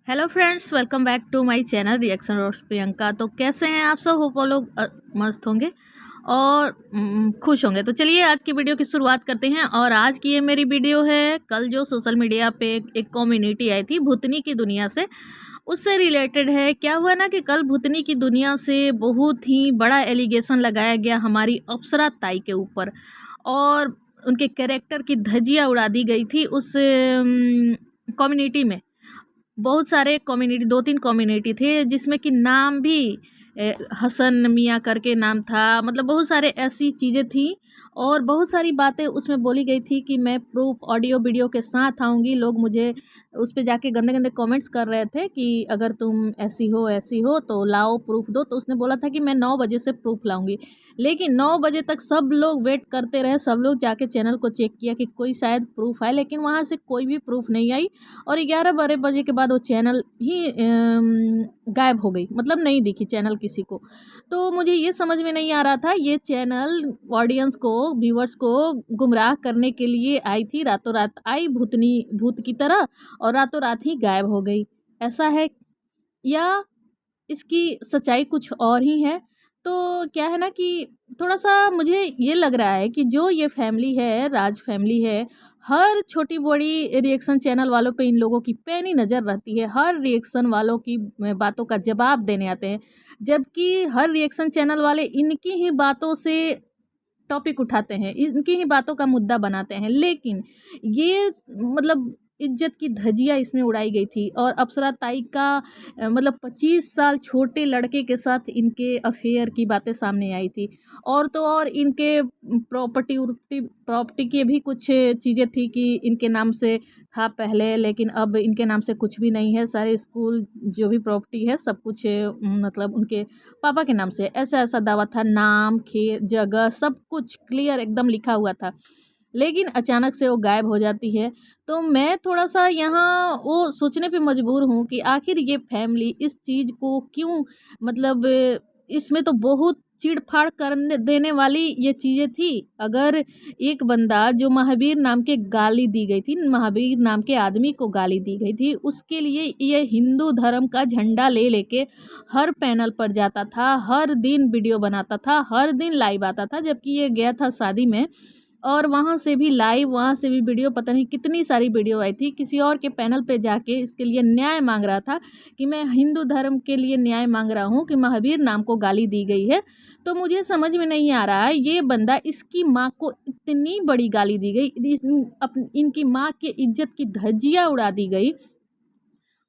Hello friends, welcome back to my channel reaction रोज प्रियंका। तो कैसे हैं आप सब? होप वो लोग मस्त होंगे और खुश होंगे। तो चलिए आज की वीडियो की शुरुआत करते हैं। और आज की ये मेरी वीडियो है कल जो सोशल मीडिया पे एक कम्युनिटी आई थी भूतनी की दुनिया से, उससे रिलेटेड है। क्या हुआ ना कि कल भूतनी की दुनिया से बहुत ही बड़ा एलिगेशन लगाया गया हमारी अप्सरा ताई के ऊपर, और उनके कैरेक्टर की धज्जियां उड़ा दी गई थी उस कम्युनिटी में। बहुत सारे कम्युनिटी, 2-3 कम्युनिटी थे जिसमें कि नाम भी हसन मियाँ करके नाम था। मतलब बहुत सारे ऐसी चीज़ें थी और बहुत सारी बातें उसमें बोली गई थी कि मैं प्रूफ ऑडियो वीडियो के साथ आऊँगी। लोग मुझे उस पे जाके गंदे गंदे कमेंट्स कर रहे थे कि अगर तुम ऐसी हो तो लाओ प्रूफ दो। तो उसने बोला था कि मैं 9 बजे से प्रूफ लाऊंगी, लेकिन 9 बजे तक सब लोग वेट करते रहे। सब लोग जाके चैनल को चेक किया कि कोई शायद प्रूफ आए, लेकिन वहाँ से कोई भी प्रूफ नहीं आई। और 11-12 बजे के बाद वो चैनल ही गायब हो गई, मतलब नहीं दिखी चैनल किसी को। तो मुझे ये समझ में नहीं आ रहा था, ये चैनल ऑडियंस को, व्यूवर्स को गुमराह करने के लिए आई थी। रातों रात आई भूतनी, भूत की तरह, और रातों रात ही गायब हो गई। ऐसा है या इसकी सच्चाई कुछ और ही है? तो क्या है ना कि थोड़ा-सा मुझे ये लग रहा है कि जो ये फैमिली है, राज फैमिली है, हर छोटी-बड़ी रिएक्शन चैनल वालों पे इन लोगों की पैनी नज़र रहती है। हर रिएक्शन वालों की बातों का जवाब देने आते हैं, जबकि हर रिएक्शन चैनल वाले इनकी ही बातों से टॉपिक उठाते हैं, इनकी ही बातों का मुद्दा बनाते हैं। लेकिन ये मतलब इज्जत की धज्जियाँ इसमें उड़ाई गई थी। और अप्सरा ताई का मतलब 25 साल छोटे लड़के के साथ इनके अफेयर की बातें सामने आई थी। और तो और इनके प्रॉपर्टी की भी कुछ चीज़ें थी कि इनके नाम से था पहले, लेकिन अब इनके नाम से कुछ भी नहीं है। सारे स्कूल जो भी प्रॉपर्टी है सब कुछ मतलब उनके पापा के नाम से। ऐसा-ऐसा दावा था, नाम, जगह सब कुछ क्लियर एकदम लिखा हुआ था। लेकिन अचानक से वो गायब हो जाती है। तो मैं थोड़ा-सा यहाँ वो सोचने पे मजबूर हूँ कि आखिर ये फैमिली इस चीज़ को क्यों, मतलब इसमें तो बहुत चीड़-फाड़ करने देने वाली ये चीज़ें थी। अगर एक बंदा जो महावीर नाम के गाली दी गई थी, महावीर नाम के आदमी को गाली दी गई थी, उसके लिए ये हिंदू धर्म का झंडा ले लेके हर पैनल पर जाता था, हर दिन वीडियो बनाता था, हर दिन लाइव आता था। जबकि ये गया था शादी में और वहाँ से भी लाइव, वहाँ से भी वीडियो, पता नहीं कितनी सारी वीडियो आई थी। किसी और के पैनल पे जाके इसके लिए न्याय मांग रहा था कि मैं हिंदू धर्म के लिए न्याय मांग रहा हूँ कि महावीर नाम को गाली दी गई है। तो मुझे समझ में नहीं आ रहा है, ये बंदा, इसकी माँ को इतनी बड़ी गाली दी गई, इनकी माँ की इज्जत की धज्जियाँ उड़ा दी गई,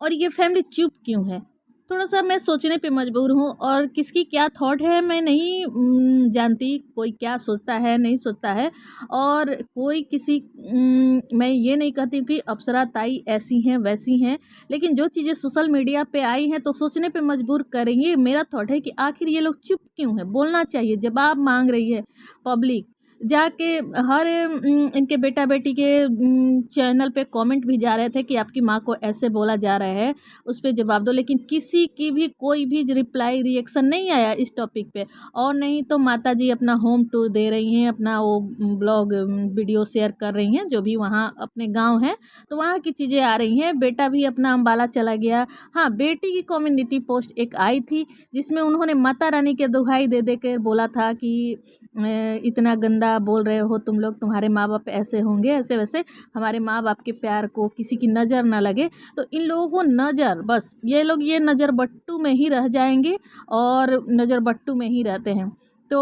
और ये फैमिली चुप क्यों है? थोड़ा-सा मैं सोचने पे मजबूर हूँ। और किसकी क्या थॉट है मैं नहीं जानती, कोई क्या सोचता है, नहीं सोचता है। और कोई किसी मैं ये नहीं कहती कि अप्सरा ताई ऐसी हैं, वैसी हैं, लेकिन जो चीज़ें सोशल मीडिया पे आई हैं तो सोचने पे मजबूर करेंगे। मेरा थॉट है कि आखिर ये लोग चुप क्यों हैं? बोलना चाहिए, जवाब माँग रही है पब्लिक। जाके हर इनके बेटा-बेटी के चैनल पे कमेंट भी जा रहे थे कि आपकी माँ को ऐसे बोला जा रहा है, उस पे जवाब दो। लेकिन किसी की भी कोई भी रिप्लाई, रिएक्शन नहीं आया इस टॉपिक पे। और नहीं तो माताजी अपना होम टूर दे रही हैं, अपना वो ब्लॉग वीडियो शेयर कर रही हैं, जो भी वहाँ अपने गाँव है, तो वहाँ की चीज़ें आ रही हैं। बेटा भी अपना अम्बाला चला गया। हाँ, बेटी की कम्युनिटी पोस्ट एक आई थी, जिसमें उन्होंने माता रानी के दुहाई दे दे कर बोला था कि इतना गंदा बोल रहे हो तुम लोग, तुम्हारे माँ बाप ऐसे होंगे, ऐसे वैसे, हमारे माँ बाप के प्यार को किसी की नज़र ना लगे। तो इन लोगों को नज़र, बस ये लोग ये नज़र बट्टू में ही रह जाएंगे और नज़र बट्टू में ही रहते हैं। तो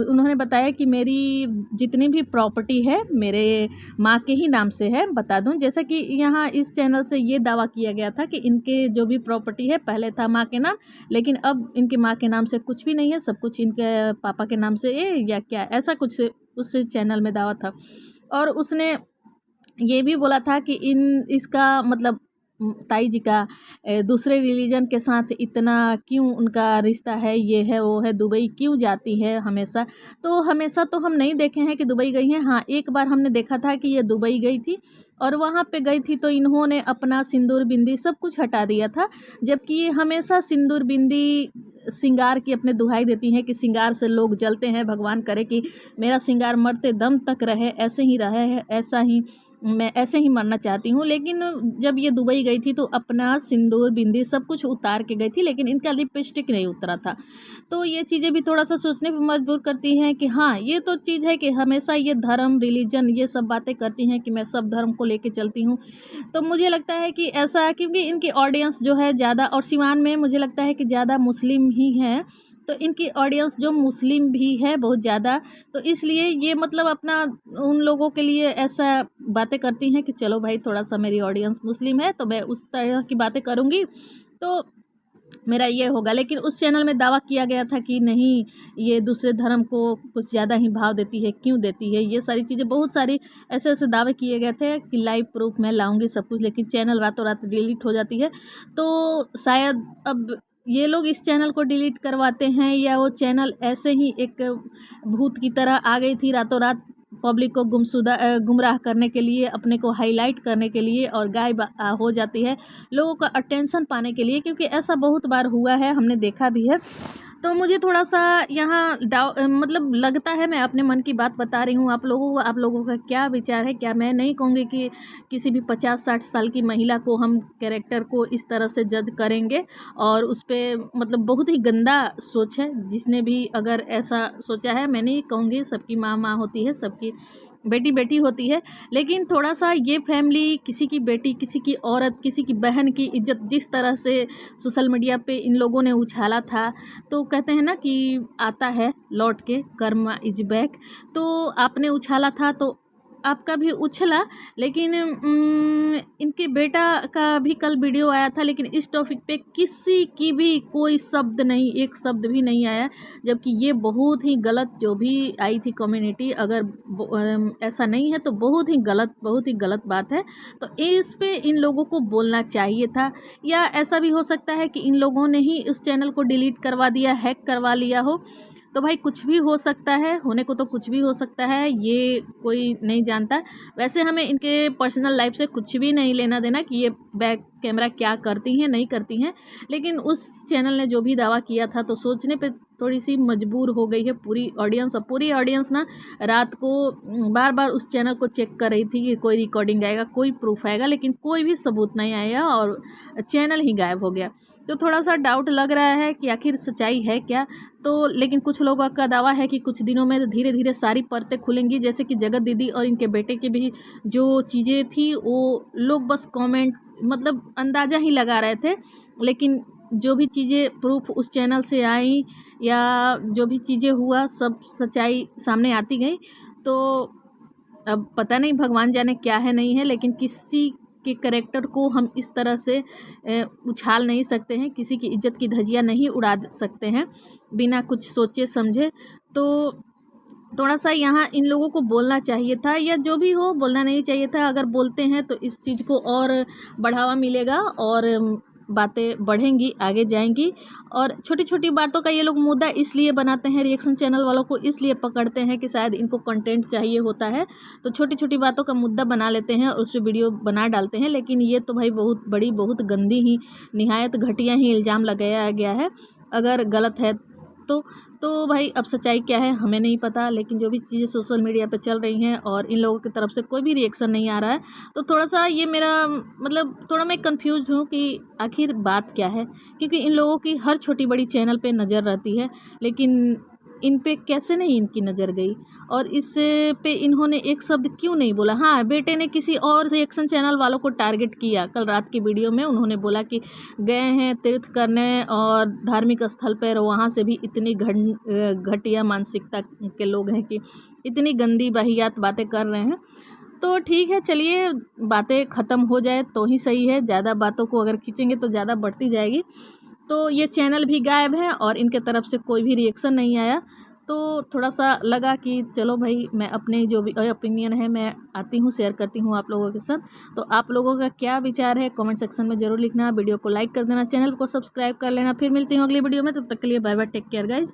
उन्होंने बताया कि मेरी जितनी भी प्रॉपर्टी है मेरे माँ के ही नाम से है। बता दूं, जैसा कि यहाँ इस चैनल से ये दावा किया गया था कि इनके जो भी प्रॉपर्टी है पहले था माँ के नाम, लेकिन अब इनके माँ के नाम से कुछ भी नहीं है, सब कुछ इनके पापा के नाम से है या क्या, ऐसा कुछ उस चैनल में दावा था। और उसने ये भी बोला था कि इसका मतलब ताई जी का दूसरे रिलीजन के साथ इतना क्यों उनका रिश्ता है, ये है वो है, दुबई क्यों जाती है हमेशा। तो हमेशा तो हम नहीं देखे हैं कि दुबई गई हैं। हाँ, एक बार हमने देखा था कि ये दुबई गई थी, और वहाँ पे गई थी तो इन्होंने अपना सिंदूर बिंदी सब कुछ हटा दिया था। जबकि ये हमेशा सिंदूर बिंदी श्रृंगार की अपने दुहाई देती हैं कि श्रृंगार से लोग जलते हैं, भगवान करे कि मेरा श्रृंगार मरते दम तक रहे, ऐसे ही रहे है, ऐसा ही मैं ऐसे ही मरना चाहती हूँ। लेकिन जब ये दुबई गई थी तो अपना सिंदूर बिंदी सब कुछ उतार के गई थी, लेकिन इनका लिपस्टिक नहीं उतरा था। तो ये चीज़ें भी थोड़ा सा सोचने पर मजबूर करती हैं कि हाँ, ये तो चीज़ है कि हमेशा ये धर्म रिलीजन ये सब बातें करती हैं कि मैं सब धर्म को लेके चलती हूँ। तो मुझे लगता है कि ऐसा, क्योंकि इनकी ऑडियंस जो है ज़्यादा, और सिवान में मुझे लगता है कि ज़्यादा मुस्लिम ही हैं, तो इनकी ऑडियंस जो मुस्लिम भी है बहुत ज़्यादा, तो इसलिए ये मतलब अपना उन लोगों के लिए ऐसा बातें करती हैं कि चलो भाई थोड़ा सा मेरी ऑडियंस मुस्लिम है तो मैं उस तरह की बातें करूँगी तो मेरा ये होगा। लेकिन उस चैनल में दावा किया गया था कि नहीं, ये दूसरे धर्म को कुछ ज़्यादा ही भाव देती है, क्यों देती है, ये सारी चीज़ें बहुत सारी ऐसे ऐसे दावे किए गए थे कि लाइव प्रूफ मैं लाऊंगी सब कुछ, लेकिन चैनल रातों रात डिलीट हो जाती है। तो शायद अब ये लोग इस चैनल को डिलीट करवाते हैं या वो चैनल ऐसे ही एक भूत की तरह आ गई थी रातों रात पब्लिक को गुमराह करने के लिए, अपने को हाईलाइट करने के लिए, और गायब हो जाती है लोगों का अटेंशन पाने के लिए, क्योंकि ऐसा बहुत बार हुआ है, हमने देखा भी है। तो मुझे थोड़ा सा यहाँ मतलब लगता है, मैं अपने मन की बात बता रही हूँ आप लोगों को, आप लोगों का क्या विचार है। क्या मैं नहीं कहूँगी कि किसी भी 50-60 साल की महिला को हम कैरेक्टर को इस तरह से जज करेंगे, और उस पर मतलब बहुत ही गंदा सोच है जिसने भी अगर ऐसा सोचा है। मैं नहीं कहूँगी, सबकी माँ माँ होती है, सबकी बेटी बेटी होती है, लेकिन थोड़ा सा ये फैमिली, किसी की बेटी, किसी की औरत, किसी की बहन की इज्जत जिस तरह से सोशल मीडिया पे इन लोगों ने उछाला था, तो कहते हैं ना कि आता है लौट के, कर्मा इज बैक। तो आपने उछाला था तो आपका भी उछला, लेकिन इनके बेटा का भी कल वीडियो आया था, लेकिन इस टॉपिक पे किसी की भी कोई शब्द नहीं, एक शब्द भी नहीं आया, जबकि ये बहुत ही गलत जो भी आई थी कम्युनिटी, अगर ऐसा नहीं है तो बहुत ही गलत बात है। तो इस पे इन लोगों को बोलना चाहिए था, या ऐसा भी हो सकता है कि इन लोगों ने ही इस चैनल को डिलीट करवा दिया, हैक करवा लिया हो। तो भाई कुछ भी हो सकता है, होने को तो कुछ भी हो सकता है, ये कोई नहीं जानता। वैसे हमें इनके पर्सनल लाइफ से कुछ भी नहीं लेना देना कि ये बैक कैमरा क्या करती हैं नहीं करती हैं, लेकिन उस चैनल ने जो भी दावा किया था तो सोचने पे थोड़ी सी मजबूर हो गई है पूरी ऑडियंस। और पूरी ऑडियंस ना रात को बार बार उस चैनल को चेक कर रही थी कि कोई रिकॉर्डिंग आएगा, कोई प्रूफ आएगा, लेकिन कोई भी सबूत नहीं आया और चैनल ही गायब हो गया। तो थोड़ा सा डाउट लग रहा है कि आखिर सच्चाई है क्या। तो लेकिन कुछ लोगों का दावा है कि कुछ दिनों में धीरे धीरे सारी परतें खुलेंगी, जैसे कि जगत दीदी और इनके बेटे की भी जो चीज़ें थी वो लोग बस कमेंट मतलब अंदाज़ा ही लगा रहे थे, लेकिन जो भी चीज़ें प्रूफ उस चैनल से आई या जो भी चीज़ें हुआ सब सच्चाई सामने आती गई। तो अब पता नहीं भगवान जाने क्या है नहीं है, लेकिन किसी के कैरेक्टर को हम इस तरह से उछाल नहीं सकते हैं, किसी की इज्जत की धज्जियां नहीं उड़ा सकते हैं बिना कुछ सोचे समझे। तो थोड़ा सा यहाँ इन लोगों को बोलना चाहिए था, या जो भी हो बोलना नहीं चाहिए था। अगर बोलते हैं तो इस चीज़ को और बढ़ावा मिलेगा और बातें बढ़ेंगी, आगे जाएंगी। और छोटी छोटी बातों का ये लोग मुद्दा इसलिए बनाते हैं, रिएक्शन चैनल वालों को इसलिए पकड़ते हैं कि शायद इनको कंटेंट चाहिए होता है, तो छोटी छोटी बातों का मुद्दा बना लेते हैं और उस पर वीडियो बना डालते हैं। लेकिन ये तो भाई बहुत बड़ी, बहुत गंदी ही, निहायत घटिया ही इल्ज़ाम लगाया गया है। अगर गलत है तो भाई अब सच्चाई क्या है हमें नहीं पता, लेकिन जो भी चीज़ें सोशल मीडिया पे चल रही हैं और इन लोगों की तरफ से कोई भी रिएक्शन नहीं आ रहा है, तो थोड़ा सा ये मेरा मतलब थोड़ा मैं कंफ्यूज हूँ कि आखिर बात क्या है। क्योंकि इन लोगों की हर छोटी बड़ी चैनल पे नज़र रहती है, लेकिन इन पे कैसे नहीं इनकी नज़र गई, और इस पे इन्होंने एक शब्द क्यों नहीं बोला। हाँ, बेटे ने किसी और रिएक्शन चैनल वालों को टारगेट किया, कल रात की वीडियो में उन्होंने बोला कि गए हैं तीर्थ करने और धार्मिक स्थल पर, वहाँ से भी इतनी घटिया मानसिकता के लोग हैं कि इतनी गंदी वाहियात बातें कर रहे हैं। तो ठीक है, चलिए बातें ख़त्म हो जाए तो ही सही है, ज़्यादा बातों को अगर खींचेंगे तो ज़्यादा बढ़ती जाएगी। तो ये चैनल भी गायब है और इनके तरफ से कोई भी रिएक्शन नहीं आया, तो थोड़ा सा लगा कि चलो भाई मैं अपने जो भी ओपिनियन है मैं आती हूँ, शेयर करती हूँ आप लोगों के साथ। तो आप लोगों का क्या विचार है कमेंट सेक्शन में ज़रूर लिखना, वीडियो को लाइक कर देना, चैनल को सब्सक्राइब कर लेना। फिर मिलती हूँ अगली वीडियो में, तब तक के लिए bye bye, take care guys.